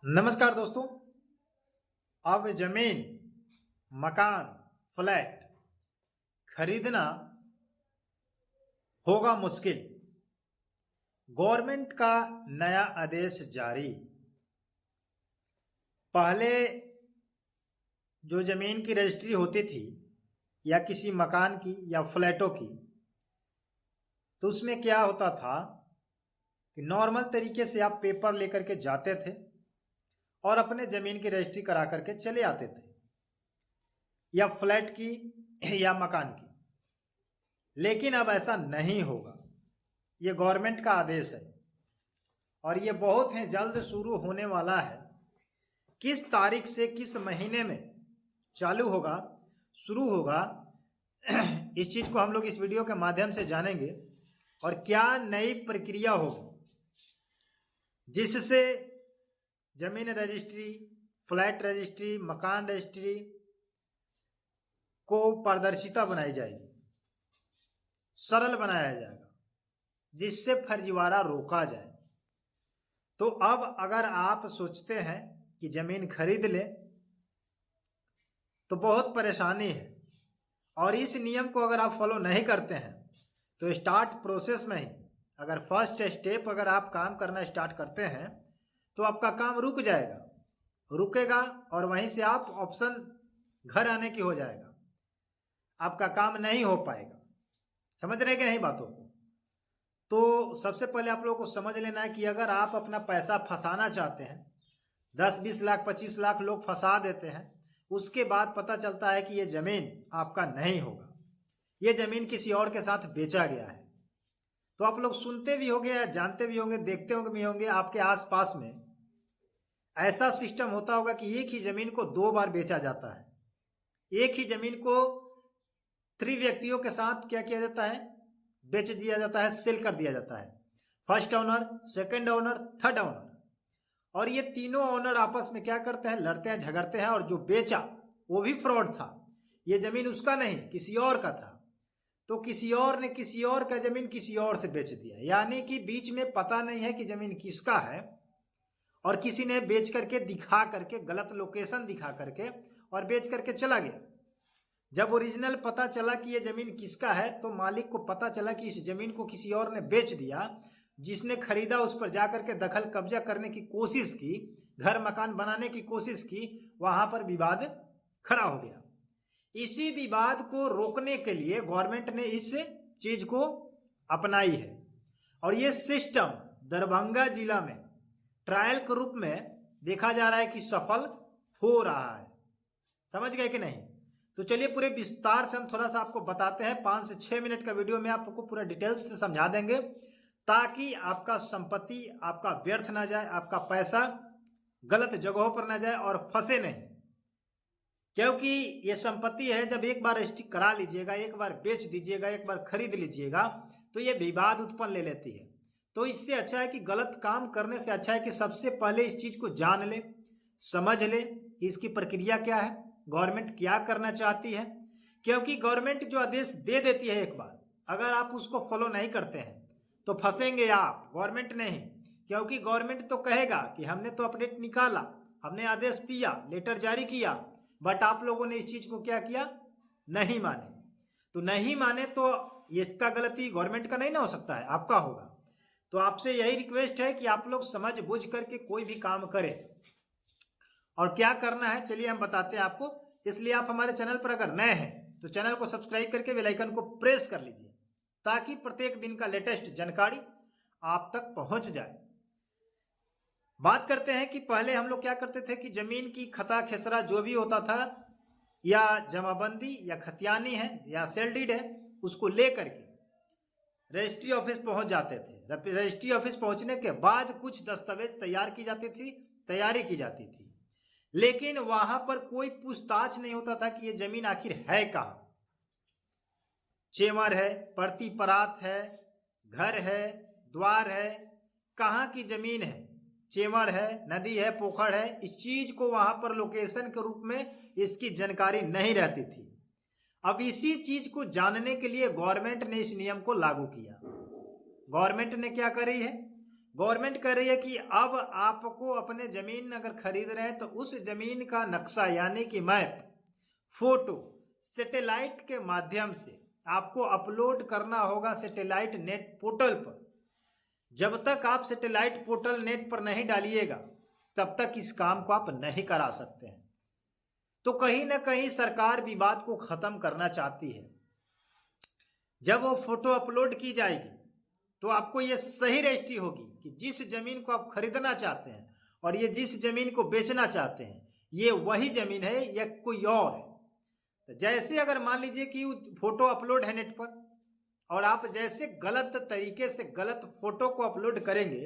नमस्कार दोस्तों। अब जमीन, मकान, फ्लैट खरीदना होगा मुश्किल। गवर्नमेंट का नया आदेश जारी। पहले जो जमीन की रजिस्ट्री होती थी या किसी मकान की या फ्लैटों की, तो उसमें क्या होता था कि नॉर्मल तरीके से आप पेपर लेकर के जाते थे और अपने ज़मीन की रजिस्ट्री करा करके चले आते थे, या फ्लैट की या मकान की। लेकिन अब ऐसा नहीं होगा। ये गवर्नमेंट का आदेश है और ये बहुत ही जल्द शुरू होने वाला है। किस तारीख से, किस महीने में चालू होगा, शुरू होगा, इस चीज़ को हम लोग इस वीडियो के माध्यम से जानेंगे। और क्या नई प्रक्रिया होगी जिससे जमीन रजिस्ट्री, फ्लैट रजिस्ट्री, मकान रजिस्ट्री को पारदर्शिता बनाई जाएगी, सरल बनाया जाएगा, जिससे फर्जीवाड़ा रोका जाए। तो अब अगर आप सोचते हैं कि ज़मीन खरीद ले तो बहुत परेशानी है, और इस नियम को अगर आप फॉलो नहीं करते हैं तो स्टार्ट प्रोसेस में ही अगर फर्स्ट स्टेप अगर आप काम करना स्टार्ट करते हैं तो आपका काम रुक जाएगा, रुकेगा, और वहीं से आप ऑप्शन घर आने की हो जाएगा। आपका काम नहीं हो पाएगा। समझ रहे कि नहीं बातों को? तो सबसे पहले आप लोगों को समझ लेना है कि अगर आप अपना पैसा फंसाना चाहते हैं, 10-20 लाख 25 लाख लोग फंसा देते हैं, उसके बाद पता चलता है कि ये ज़मीन आपका नहीं होगा, ये ज़मीन किसी और के साथ बेचा गया है। तो आप लोग सुनते भी होंगे या जानते भी होंगे, देखते भी होंगे, आपके आसपास में ऐसा सिस्टम होता होगा कि एक ही ज़मीन को 2 बार बेचा जाता है। एक ही ज़मीन को 3 व्यक्तियों के साथ क्या किया जाता है, बेच दिया जाता है, सेल कर दिया जाता है। First owner, second owner, third owner. और ये तीनों ओनर आपस में क्या करते हैं, लड़ते हैं, झगड़ते हैं, और जो बेचा वो भी फ्रॉड था। ये ज़मीन उसका नहीं, किसी और का था। तो किसी और ने किसी और का ज़मीन किसी और से बेच दिया, यानी कि बीच में पता नहीं है कि ज़मीन किसका है, और किसी ने बेच करके दिखा करके, गलत लोकेशन दिखा करके और बेच करके चला गया। जब ओरिजिनल पता चला कि ये ज़मीन किसका है तो मालिक को पता चला कि इस ज़मीन को किसी और ने बेच दिया। जिसने खरीदा उस पर जाकर के दखल कब्जा करने की कोशिश की, घर मकान बनाने की कोशिश की, वहाँ पर विवाद खड़ा हो गया। इसी विवाद को रोकने के लिए गवर्नमेंट ने इस चीज़ को अपनाई है, और ये सिस्टम दरभंगा जिला में ट्रायल के रूप में देखा जा रहा है कि सफल हो रहा है। समझ गए कि नहीं? तो चलिए पूरे विस्तार से हम थोड़ा सा आपको बताते हैं। 5 से 6 मिनट का वीडियो में आपको पूरा डिटेल्स से समझा देंगे, ताकि आपका संपत्ति आपका व्यर्थ ना जाए, आपका पैसा गलत जगहों पर ना जाए और फंसे नहीं। क्योंकि ये संपत्ति है, जब एक बार रजिस्ट्री करा लीजिएगा, एक बार बेच दीजिएगा, एक बार खरीद लीजिएगा, तो ये विवाद उत्पन्न ले लेती है। तो इससे अच्छा है कि गलत काम करने से अच्छा है कि सबसे पहले इस चीज़ को जान ले, समझ ले कि इसकी प्रक्रिया क्या है, गवर्नमेंट क्या करना चाहती है। क्योंकि गवर्नमेंट जो आदेश दे देती है एक बार, अगर आप उसको फॉलो नहीं करते हैं तो फंसेंगे आप, गवर्नमेंट नहीं। क्योंकि गवर्नमेंट तो कहेगा कि हमने तो अपडेट निकाला, हमने आदेश दिया, लेटर जारी किया, बट आप लोगों ने इस चीज़ को क्या किया, नहीं माने। तो नहीं माने तो इसका गलती गवर्नमेंट का नहीं ना हो सकता है, आपका होगा। तो आपसे यही रिक्वेस्ट है कि आप लोग समझ बूझ करके कोई भी काम करें। और क्या करना है चलिए हम बताते हैं आपको। इसलिए आप हमारे चैनल पर अगर नए हैं तो चैनल को सब्सक्राइब करके बेल आइकन को प्रेस कर लीजिए, ताकि प्रत्येक दिन का लेटेस्ट जानकारी आप तक पहुंच जाए। बात करते हैं कि पहले हम लोग क्या करते थे कि ज़मीन की खता खेसरा जो भी होता था, या जमाबंदी या खतियानी है या सेल डीड है, उसको ले करके रजिस्ट्री ऑफिस पहुंच जाते थे। रजिस्ट्री ऑफिस पहुंचने के बाद कुछ दस्तावेज तैयार की जाती थी, तैयारी की जाती थी, लेकिन वहां पर कोई पूछताछ नहीं होता था कि ये जमीन आखिर है कहाँ। चेमर है, परती परात है, घर है, द्वार है, कहाँ की जमीन है, चेमर है, नदी है, पोखर है, इस चीज को वहां पर लोकेशन के रूप में इसकी जानकारी नहीं रहती थी। अब इसी चीज को जानने के लिए गवर्नमेंट ने इस नियम को लागू किया। गवर्नमेंट ने क्या करी है, गवर्नमेंट कह रही है कि अब आपको अपने जमीन अगर खरीद रहे हैं तो उस जमीन का नक्शा यानी कि मैप, फोटो सैटेलाइट के माध्यम से आपको अपलोड करना होगा सैटेलाइट नेट पोर्टल पर। जब तक आप सैटेलाइट पोर्टल नेट पर नहीं डालिएगा तब तक इस काम को आप नहीं करा सकते हैं। तो कहीं ना कहीं सरकार विवाद को खत्म करना चाहती है। जब वो फोटो अपलोड की जाएगी तो आपको ये सही रजिस्ट्री होगी कि जिस जमीन को आप खरीदना चाहते हैं और ये जिस जमीन को बेचना चाहते हैं ये वही जमीन है या कोई और है। तो जैसे अगर मान लीजिए कि फोटो अपलोड है नेट पर और आप जैसे गलत तरीके से गलत फोटो को अपलोड करेंगे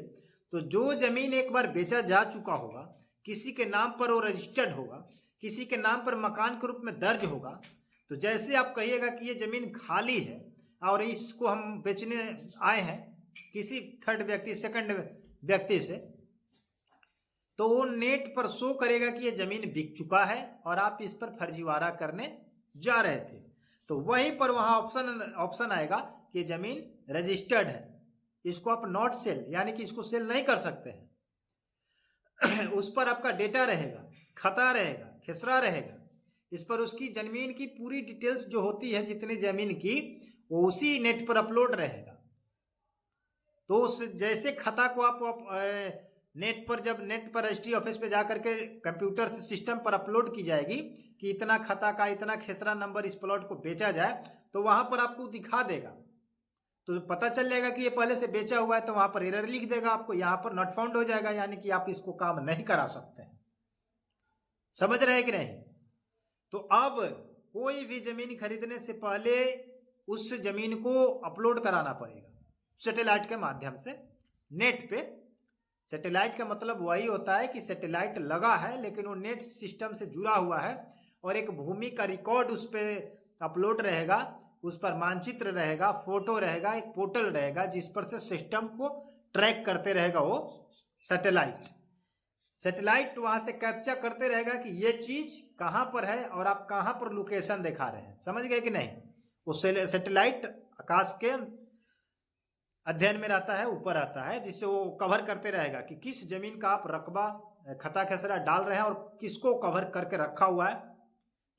तो जो जमीन एक बार बेचा जा चुका होगा, किसी के नाम पर वो रजिस्टर्ड होगा, किसी के नाम पर मकान के रूप में दर्ज होगा, तो जैसे आप कहिएगा कि ये जमीन खाली है और इसको हम बेचने आए हैं किसी थर्ड व्यक्ति सेकंड व्यक्ति से, तो वो नेट पर शो करेगा कि ये जमीन बिक चुका है और आप इस पर फर्जीवाड़ा करने जा रहे थे। तो वहीं पर वहाँ ऑप्शन आएगा कि ये जमीन रजिस्टर्ड है, इसको आप नॉट सेल यानी कि इसको सेल नहीं कर सकते हैं। उस पर आपका डेटा रहेगा, खता रहेगा, खसरा रहेगा, इस पर उसकी जमीन की पूरी डिटेल्स जो होती है जितनी जमीन की वो उसी नेट पर अपलोड रहेगा। तो उस जैसे खता को आप नेट पर जब नेट पर रजिस्ट्री ऑफिस पे जा करके कंप्यूटर से सिस्टम पर अपलोड की जाएगी कि इतना खता का इतना खेसरा नंबर इस प्लॉट को बेचा जाए, तो वहां पर आपको दिखा देगा, तो पता चल जाएगा कि ये पहले से बेचा हुआ है, तो वहां पर एरर लिख देगा आपको, यहाँ पर नॉट फाउंड हो जाएगा, यानी कि आप इसको काम नहीं करा सकते हैं। समझ रहे हैं कि नहीं? तो अब कोई भी जमीन खरीदने से पहले उस जमीन को अपलोड कराना पड़ेगा सैटेलाइट के माध्यम से नेट पे। सैटेलाइट का मतलब वही होता है कि सैटेलाइट लगा है लेकिन वो नेट सिस्टम से जुड़ा हुआ है और एक भूमि का रिकॉर्ड उस पर अपलोड रहेगा, उस पर मानचित्र रहेगा, फोटो रहेगा, एक पोर्टल रहेगा जिस पर से सिस्टम को ट्रैक करते रहेगा वो सैटेलाइट वहां से कैप्चर करते रहेगा कि ये चीज कहां पर है और आप कहां पर लोकेशन दिखा रहे हैं। समझ गए कि नहीं? वो सैटेलाइट आकाश के अध्ययन में रहता है, ऊपर आता है, जिससे वो कवर करते रहेगा कि किस जमीन का आप रकबा खता खसरा डाल रहे हैं और किसको कवर करके रखा हुआ है।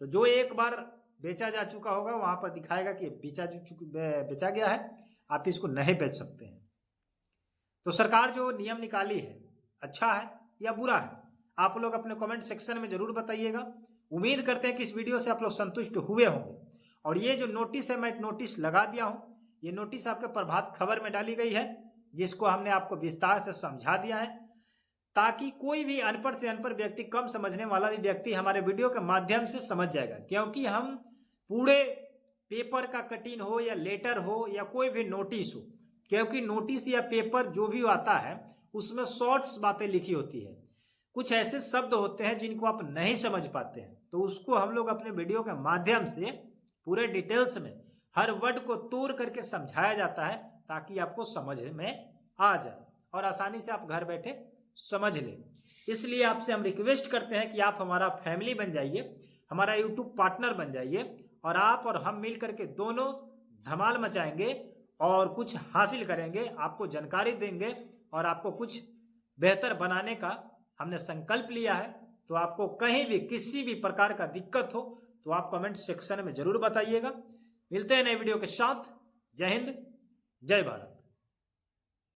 तो जो एक बार बेचा जा चुका होगा वहां पर दिखाएगा कि बेचा गया है, आप इसको नहीं बेच सकते हैं। तो सरकार जो नियम निकाली है अच्छा है या बुरा है, आप लोग अपने कमेंट सेक्शन में जरूर बताइएगा। उम्मीद करते हैं कि इस वीडियो से आप लोग संतुष्ट हुए होंगे। और ये जो नोटिस है मैं नोटिस लगा दिया हूँ, ये नोटिस आपके प्रभात खबर में डाली गई है जिसको हमने आपको विस्तार से समझा दिया है ताकि कोई भी अनपढ़ से अनपढ़ व्यक्ति, कम समझने वाला भी व्यक्ति हमारे वीडियो के माध्यम से समझ जाएगा। क्योंकि हम पूरे पेपर का कटिंग हो या लेटर हो या कोई भी नोटिस हो, क्योंकि नोटिस या पेपर जो भी आता है उसमें शॉर्ट्स बातें लिखी होती है, कुछ ऐसे शब्द होते हैं जिनको आप नहीं समझ पाते हैं, तो उसको हम लोग अपने वीडियो के माध्यम से पूरे डिटेल्स में हर वर्ड को तोड़ करके समझाया जाता है ताकि आपको समझ में आ जाए और आसानी से आप घर बैठे समझ लें। इसलिए आपसे हम रिक्वेस्ट करते हैं कि आप हमारा फैमिली बन जाइए, हमारा यूट्यूब पार्टनर बन जाइए और आप और हम मिल करके दोनों धमाल मचाएंगे और कुछ हासिल करेंगे, आपको जानकारी देंगे और आपको कुछ बेहतर बनाने का हमने संकल्प लिया है। तो आपको कहीं भी किसी भी प्रकार का दिक्कत हो तो आप कमेंट सेक्शन में जरूर बताइएगा। मिलते हैं नए वीडियो के साथ। जय हिंद, जय भारत।